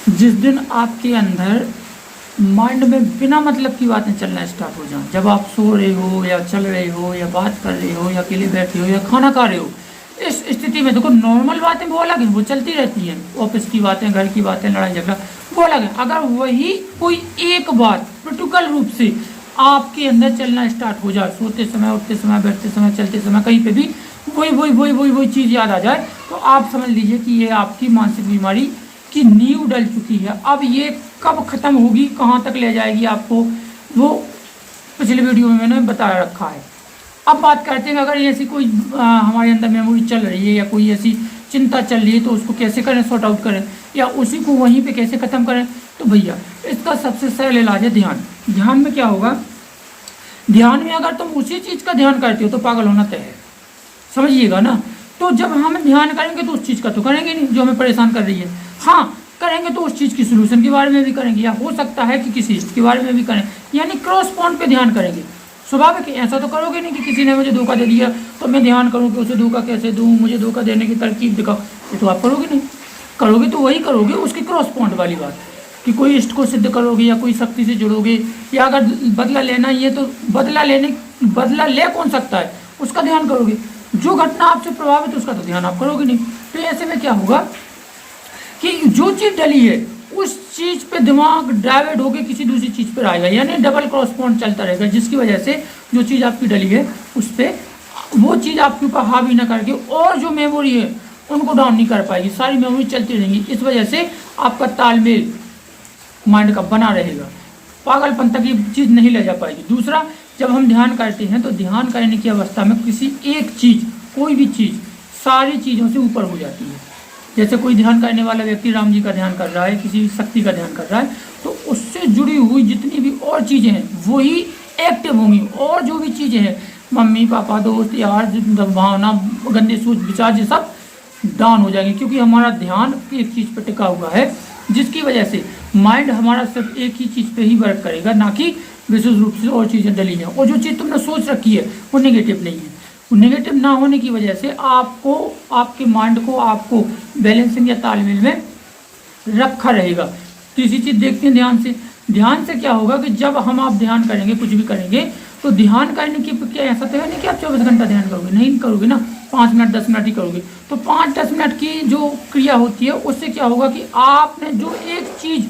जिस दिन आपके अंदर माइंड में बिना मतलब की बातें चलना स्टार्ट हो जाएं, जब आप सो रहे हो या चल रहे हो या बात कर रहे हो या अकेले बैठे हो या खाना खा रहे हो, इस स्थिति में देखो नॉर्मल बातें वो अलग हैं, वो चलती रहती हैं, ऑफिस की बातें, घर की बातें, लड़ाई झगड़ा वो अलग है। अगर वही कोई एक बात पर्टिकुलर रूप से आपके अंदर चलना स्टार्ट हो जाए, सोते समय, उठते समय, बैठते समय, चलते समय, कहीं पे भी वही चीज़ याद आ जाए, तो आप समझ लीजिए कि ये आपकी मानसिक बीमारी की नींव डल चुकी है। अब ये कब खत्म होगी, कहाँ तक ले जाएगी आपको, वो पिछले वीडियो में मैंने बता रखा है। अब बात करते हैं, अगर ऐसी कोई हमारे अंदर मेमोरी चल रही है या कोई ऐसी चिंता चल रही है तो उसको कैसे करें, सॉर्ट आउट करें, या उसी को वहीं पे कैसे ख़त्म करें। तो भैया इसका सबसे सरल इलाज है ध्यान। ध्यान में क्या होगा, ध्यान में अगर तुम उसी चीज़ का ध्यान करते हो तो पागल होना तय है, समझिएगा ना। तो जब हम ध्यान करेंगे तो उस चीज़ का तो करेंगे नहीं जो हमें परेशान कर रही है, हाँ करेंगे तो उस चीज़ की सोल्यूशन के बारे में भी करेंगे, या हो सकता है कि किसी के बारे में भी करें, यानी क्रॉस पॉइंट पे ध्यान करेंगे। स्वाभाविक ऐसा तो करोगे नहीं कि किसी ने मुझे धोखा दे दिया तो मैं ध्यान करूँ कि उसे धोखा कैसे दूँ, मुझे धोखा देने की तरकीब दिखाओ, ये तो आप करोगे नहीं। करोगे तो वही करोगे उसकी क्रॉस पॉइंट वाली बात, कि कोई इष्ट को सिद्ध करोगे या कोई शक्ति से जुड़ोगे, या अगर बदला लेना ही है तो बदला ले कौन सकता है उसका ध्यान करोगे। जो घटना आपसे प्रभावित है उसका तो ध्यान आप करोगे नहीं। तो ऐसे में क्या होगा कि जो चीज़ डली है उस चीज़ पे दिमाग डाइवर्ट होकर किसी दूसरी चीज़ पर आएगा, यानी डबल क्रॉस पॉइंट चलता रहेगा, जिसकी वजह से जो चीज़ आपकी डली है उस पर वो चीज़ आपके ऊपर हावी ना करके और जो मेमोरी है उनको डाउन नहीं कर पाएगी, सारी मेमोरी चलती रहेंगी। इस वजह से आपका तालमेल माइंड का बना रहेगा, पागलपन तक ये चीज़ नहीं ले जा पाएगी। दूसरा, जब हम ध्यान करते हैं तो ध्यान करने की अवस्था में किसी एक चीज़, कोई भी चीज़ सारी चीज़ों से ऊपर हो जाती है। जैसे कोई ध्यान करने वाला व्यक्ति राम जी का ध्यान कर रहा है, किसी शक्ति का ध्यान कर रहा है, तो उससे जुड़ी हुई जितनी भी और चीज़ें हैं वही एक्टिव होंगी, और जो भी चीज़ें हैं मम्मी पापा दोस्त यार भावना गंदे सोच विचार ये सब डाउन हो जाएंगे, क्योंकि हमारा ध्यान एक चीज़ पर टिका हुआ है, जिसकी वजह से माइंड हमारा सिर्फ एक ही चीज़ पे ही वर्क करेगा, ना कि विशेष रूप से और चीज़ें डली हैं। और जो चीज़ तुमने सोच रखी है वो नेगेटिव नहीं है। वो नेगेटिव ना होने की वजह से आपको, आपके माइंड को आपको बैलेंसिंग या तालमेल में रखा रहेगा। तीसरी चीज़ देखते हैं ध्यान से। ध्यान से क्या होगा कि जब हम आप ध्यान करेंगे, कुछ भी करेंगे, तो ध्यान करने की क्या ऐसा तो है नहीं कि आप 24 घंटा ध्यान करोगे, नहीं करोगे ना, 5 मिनट 10 मिनट ही करोगे। तो 5-10 मिनट की जो क्रिया होती है उससे क्या होगा कि आपने जो एक चीज़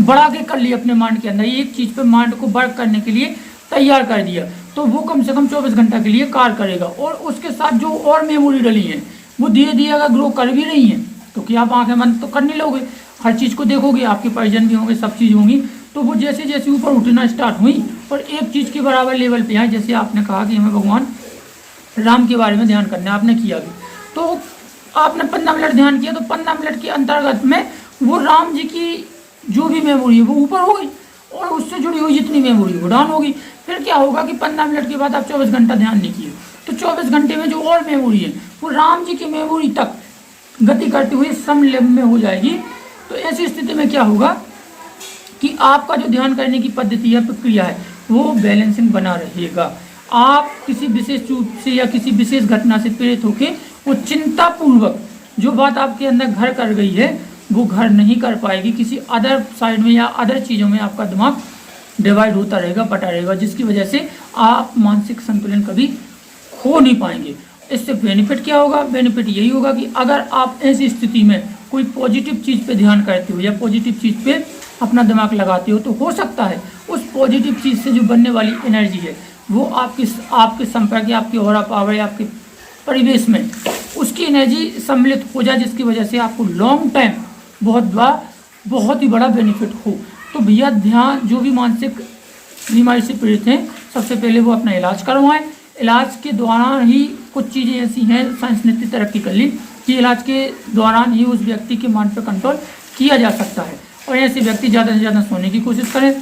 बढ़ा के कर ली अपने माइंड के अंदर, एक चीज़ पे माइंड को वर्क करने के लिए तैयार कर दिया, तो वो कम से कम 24 घंटा के लिए कार्य करेगा। और उसके साथ जो और मेमोरी डली है वो धीरे धीरे अगर ग्रो कर भी रही हैं तो क्या आप आंखें बंद तो कर नहीं लोगे, हर चीज़ को देखोगे, आपके परिजन भी होंगे, सब चीज़ होंगी, तो वो जैसे जैसे ऊपर उठना स्टार्ट हुई और एक चीज़ के बराबर लेवल पे आए। जैसे आपने कहा कि हमें भगवान राम के बारे में ध्यान करना है, आपने किया भी, तो आपने 15 मिनट ध्यान किया, तो 15 मिनट के अंतर्गत में वो राम जी की जो भी मेमोरी है वो ऊपर हो गई और उससे जुड़ी हुई जितनी मेमोरी वो डाउन होगी। फिर क्या होगा कि 15 मिनट के बाद आप 24 घंटा ध्यान नहीं किए, तो 24 घंटे में जो और मेमोरी है वो राम जी की मेमोरी तक गति करती हुई समलेव में हो जाएगी। तो ऐसी स्थिति में क्या होगा कि आपका जो ध्यान करने की पद्धति है, प्रक्रिया है, वो बैलेंसिंग बना रहेगा। आप किसी विशेष चूक से या किसी विशेष घटना से प्रेरित होकर वो चिंतापूर्वक जो बात आपके अंदर घर कर गई है वो घर नहीं कर पाएगी, किसी अदर साइड में या अदर चीज़ों में आपका दिमाग डिवाइड होता रहेगा, बटा रहेगा, जिसकी वजह से आप मानसिक संतुलन कभी खो नहीं पाएंगे। इससे बेनिफिट क्या होगा? बेनिफिट यही होगा कि अगर आप ऐसी स्थिति में कोई पॉजिटिव चीज़ पे ध्यान करते हो या पॉजिटिव चीज़ पे अपना दिमाग लगाते हो, तो हो सकता है उस पॉजिटिव चीज़ से जो बनने वाली एनर्जी है वो आपके संपर्क या आपकी ऑरा पावर या आपके परिवेश में उसकी एनर्जी सम्मिलित हो जाए, जिसकी वजह से आपको लॉन्ग टाइम बहुत ही बड़ा बेनिफिट हो। तो भैया ध्यान, जो भी मानसिक बीमारी से पीड़ित हैं, सबसे पहले वो अपना इलाज करवाएं। इलाज के दौरान ही कुछ चीज़ें ऐसी हैं, साइंस ने इतनी तरक्की कर ली कि इलाज के दौरान ही उस व्यक्ति के माइंड पर कंट्रोल किया जा सकता है। और ऐसे व्यक्ति ज़्यादा से ज़्यादा सोने की कोशिश करें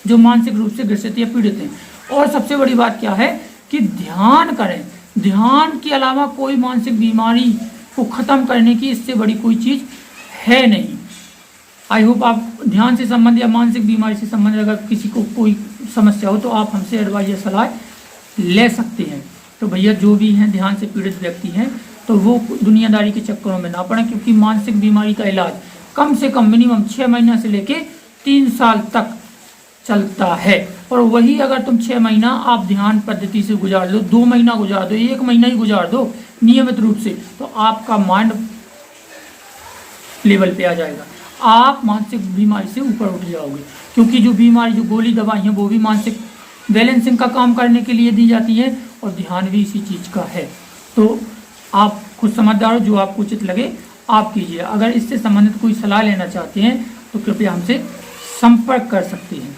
जो मानसिक रूप से ग्रसित या पीड़ित हैं। और सबसे बड़ी बात क्या है कि ध्यान करें। ध्यान के अलावा कोई मानसिक बीमारी को ख़त्म करने की इससे बड़ी कोई चीज़ है नहीं। आई होप आप ध्यान से संबंधित या मानसिक बीमारी से संबंधित अगर किसी को कोई समस्या हो तो आप हमसे एडवाइस या सलाह ले सकते हैं। तो भैया जो भी हैं ध्यान से पीड़ित व्यक्ति हैं तो वो दुनियादारी के चक्करों में ना पड़ें, क्योंकि मानसिक बीमारी का इलाज कम से कम मिनिमम 6 महीना से लेके 3 साल तक चलता है। और वही अगर तुम 6 महीना आप ध्यान पद्धति से गुजार दो, 2 महीना गुजार दो, 1 महीना ही गुजार दो नियमित रूप से, तो आपका माइंड लेवल पे आ जाएगा, आप मानसिक बीमारी से ऊपर उठ जाओगे। क्योंकि जो बीमारी, जो गोली दवाई है वो भी मानसिक बैलेंसिंग का काम करने के लिए दी जाती है और ध्यान भी इसी चीज़ का है। तो आप खुद समझदार हो, जो आपको उचित लगे आप कीजिए। अगर इससे संबंधित कोई सलाह लेना चाहते हैं तो कृपया हमसे संपर्क कर सकते हैं।